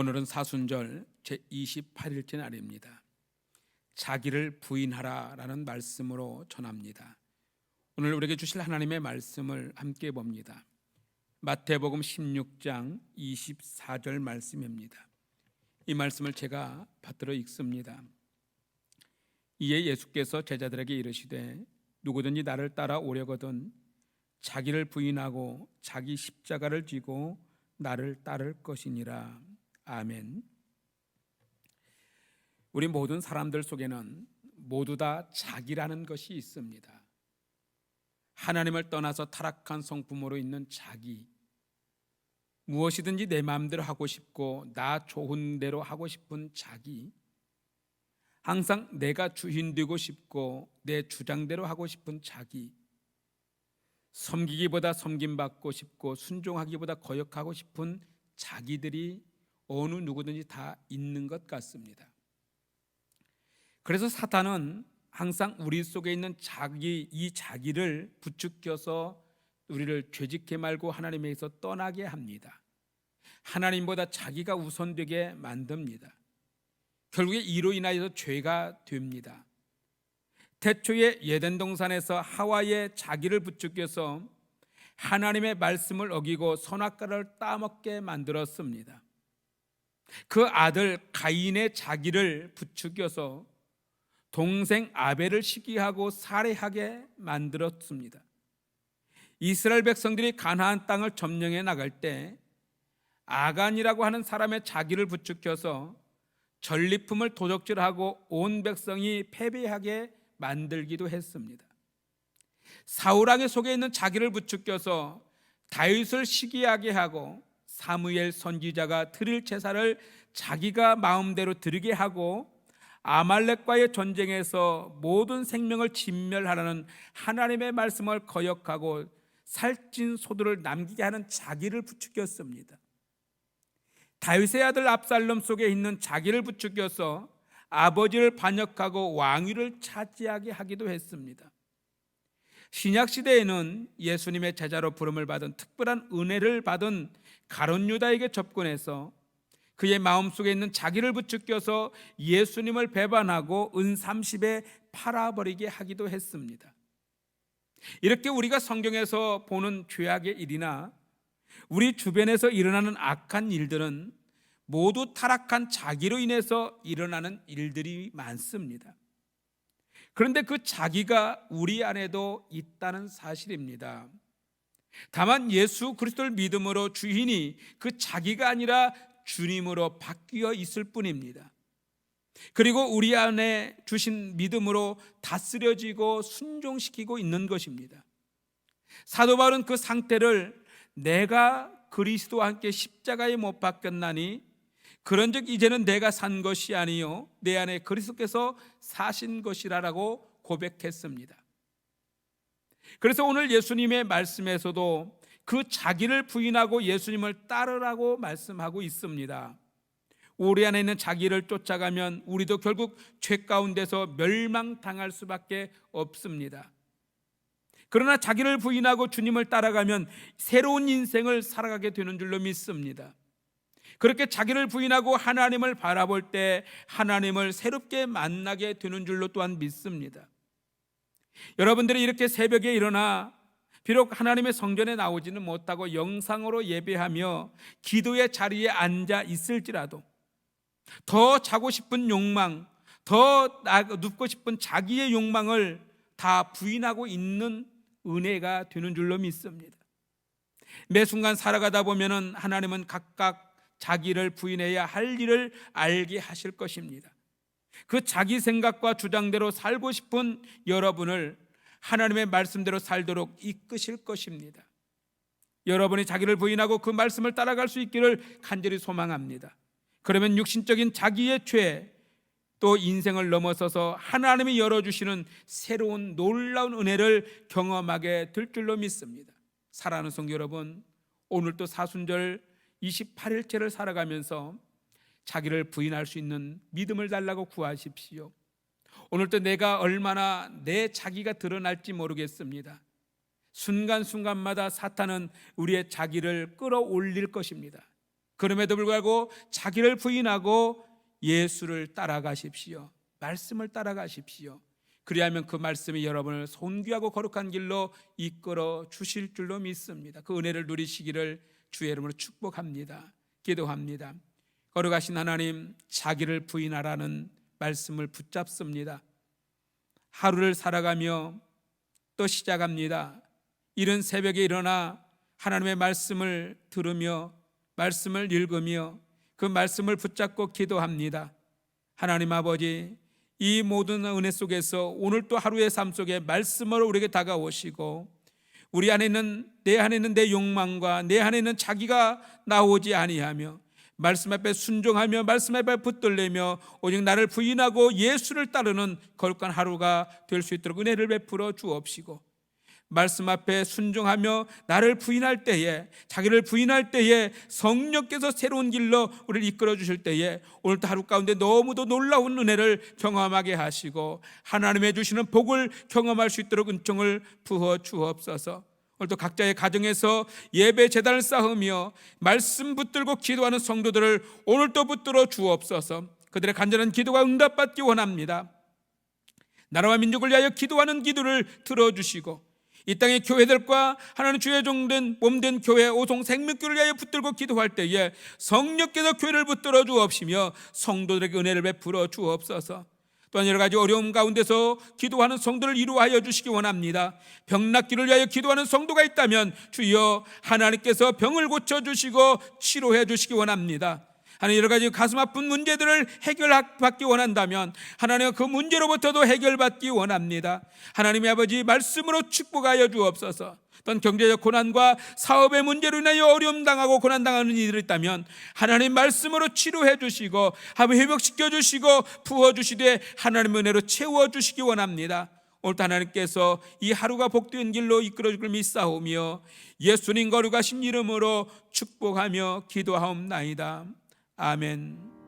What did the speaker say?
오늘은 사순절 제28일째 날입니다. 자기를 부인하라 라는 말씀으로 전합니다. 오늘 우리에게 주실 하나님의 말씀을 함께 봅니다. 마태복음 16장 24절 말씀입니다. 이 말씀을 제가 받들어 읽습니다. 이에 예수께서 제자들에게 이르시되 누구든지 나를 따라 오려거든 자기를 부인하고 자기 십자가를 지고 나를 따를 것이니라. 아멘. 우리 모든 사람들 속에는 모두 다 자기라는 것이 있습니다. 하나님을 떠나서 타락한 성품으로 있는 자기, 무엇이든지 내 마음대로 하고 싶고 나 좋은 대로 하고 싶은 자기, 항상 내가 주인 되고 싶고 내 주장대로 하고 싶은 자기, 섬기기보다 섬김받고 싶고 순종하기보다 거역하고 싶은 자기들이 어느 누구든지 다 있는 것 같습니다. 그래서 사탄은 항상 우리 속에 있는 이 자기를 부추겨서 우리를 죄짓게 말고 하나님에게서 떠나게 합니다. 하나님보다 자기가 우선되게 만듭니다. 결국에 이로 인하여서 죄가 됩니다. 태초에 에덴 동산에서 하와의 자기를 부추겨서 하나님의 말씀을 어기고 선악과를 따먹게 만들었습니다. 그 아들 가인의 자기를 부추겨서 동생 아벨을 시기하고 살해하게 만들었습니다. 이스라엘 백성들이 가나안 땅을 점령해 나갈 때 아간이라고 하는 사람의 자기를 부추겨서 전리품을 도적질하고 온 백성이 패배하게 만들기도 했습니다. 사울왕의 속에 있는 자기를 부추겨서 다윗을 시기하게 하고 사무엘 선지자가 드릴 제사를 자기가 마음대로 드리게 하고 아말렉과의 전쟁에서 모든 생명을 진멸하라는 하나님의 말씀을 거역하고 살찐 소들을 남기게 하는 자기를 부추겼습니다. 다윗의 아들 압살롬 속에 있는 자기를 부추겨서 아버지를 반역하고 왕위를 차지하게 하기도 했습니다. 신약시대에는 예수님의 제자로 부름을 받은 특별한 은혜를 받은 가룟 유다에게 접근해서 그의 마음속에 있는 자기를 부추겨서 예수님을 배반하고 은 30에 팔아버리게 하기도 했습니다. 이렇게 우리가 성경에서 보는 죄악의 일이나 우리 주변에서 일어나는 악한 일들은 모두 타락한 자기로 인해서 일어나는 일들이 많습니다. 그런데 그 자기가 우리 안에도 있다는 사실입니다. 다만 예수 그리스도를 믿음으로 주인이 그 자기가 아니라 주님으로 바뀌어 있을 뿐입니다. 그리고 우리 안에 주신 믿음으로 다스려지고 순종시키고 있는 것입니다. 사도 바울은 그 상태를 내가 그리스도와 함께 십자가에 못 박혔나니 그런즉 이제는 내가 산 것이 아니요 내 안에 그리스도께서 사신 것이라라고 고백했습니다. 그래서 오늘 예수님의 말씀에서도 그 자기를 부인하고 예수님을 따르라고 말씀하고 있습니다. 우리 안에 있는 자기를 쫓아가면 우리도 결국 죄 가운데서 멸망당할 수밖에 없습니다. 그러나 자기를 부인하고 주님을 따라가면 새로운 인생을 살아가게 되는 줄로 믿습니다. 그렇게 자기를 부인하고 하나님을 바라볼 때 하나님을 새롭게 만나게 되는 줄로 또한 믿습니다. 여러분들이 이렇게 새벽에 일어나 비록 하나님의 성전에 나오지는 못하고 영상으로 예배하며 기도의 자리에 앉아 있을지라도 더 자고 싶은 욕망, 더 눕고 싶은 자기의 욕망을 다 부인하고 있는 은혜가 되는 줄로 믿습니다. 매 순간 살아가다 보면은 하나님은 각각 자기를 부인해야 할 일을 알게 하실 것입니다. 그 자기 생각과 주장대로 살고 싶은 여러분을 하나님의 말씀대로 살도록 이끄실 것입니다. 여러분이 자기를 부인하고 그 말씀을 따라갈 수 있기를 간절히 소망합니다. 그러면 육신적인 자기의 죄, 또 인생을 넘어서서 하나님이 열어주시는 새로운 놀라운 은혜를 경험하게 될 줄로 믿습니다. 사랑하는 성도 여러분, 오늘도 사순절 28일째를 살아가면서 자기를 부인할 수 있는 믿음을 달라고 구하십시오. 오늘도 내가 얼마나 내 자기가 드러날지 모르겠습니다. 순간순간마다 사탄은 우리의 자기를 끌어올릴 것입니다. 그럼에도 불구하고 자기를 부인하고 예수를 따라가십시오. 말씀을 따라가십시오. 그리하면 그 말씀이 여러분을 손귀하고 거룩한 길로 이끌어 주실 줄로 믿습니다. 그 은혜를 누리시기를 주의 이름으로 축복합니다. 기도합니다. 거룩하신 하나님, 자기를 부인하라는 말씀을 붙잡습니다. 하루를 살아가며 또 시작합니다. 이른 새벽에 일어나 하나님의 말씀을 들으며 말씀을 읽으며 그 말씀을 붙잡고 기도합니다. 하나님 아버지, 이 모든 은혜 속에서 오늘 또 하루의 삶 속에 말씀으로 우리에게 다가오시고 우리 안에 있는 내 안에 있는 내 욕망과 내 안에 있는 자기가 나오지 아니하며 말씀 앞에 순종하며 말씀 앞에 붙들리며 오직 나를 부인하고 예수를 따르는 거룩한 하루가 될 수 있도록 은혜를 베풀어 주옵시고, 말씀 앞에 순종하며 나를 부인할 때에, 자기를 부인할 때에 성령께서 새로운 길로 우리를 이끌어 주실 때에 오늘도 하루 가운데 너무도 놀라운 은혜를 경험하게 하시고 하나님의 주시는 복을 경험할 수 있도록 은총을 부어 주옵소서. 오늘도 각자의 가정에서 예배 제단을 쌓으며 말씀 붙들고 기도하는 성도들을 오늘도 붙들어 주옵소서. 그들의 간절한 기도가 응답받기 원합니다. 나라와 민족을 위하여 기도하는 기도를 들어주시고 이 땅의 교회들과 하나님 주의 종된 몸된 교회 오송 생명교를 위하여 붙들고 기도할 때에 성령께서 교회를 붙들어 주옵시며 성도들에게 은혜를 베풀어 주옵소서. 또한 여러 가지 어려움 가운데서 기도하는 성도를 이루하여 주시기 원합니다. 병 낫기를 위하여 기도하는 성도가 있다면 주여 하나님께서 병을 고쳐주시고 치료해 주시기 원합니다. 하나님, 여러 가지 가슴 아픈 문제들을 해결받기 원한다면 하나님 그 문제로부터도 해결받기 원합니다. 하나님의 아버지, 말씀으로 축복하여 주옵소서. 어떤 경제적 고난과 사업의 문제로 인하여 어려움 당하고 고난 당하는 이들이 있다면 하나님 말씀으로 치료해 주시고 회복시켜 주시고 부어 주시되 하나님의 은혜로 채워 주시기 원합니다. 오늘도 하나님께서 이 하루가 복된 길로 이끌어 주길 믿사오며 예수님 거룩하신 이름으로 축복하며 기도하옵나이다. 아멘.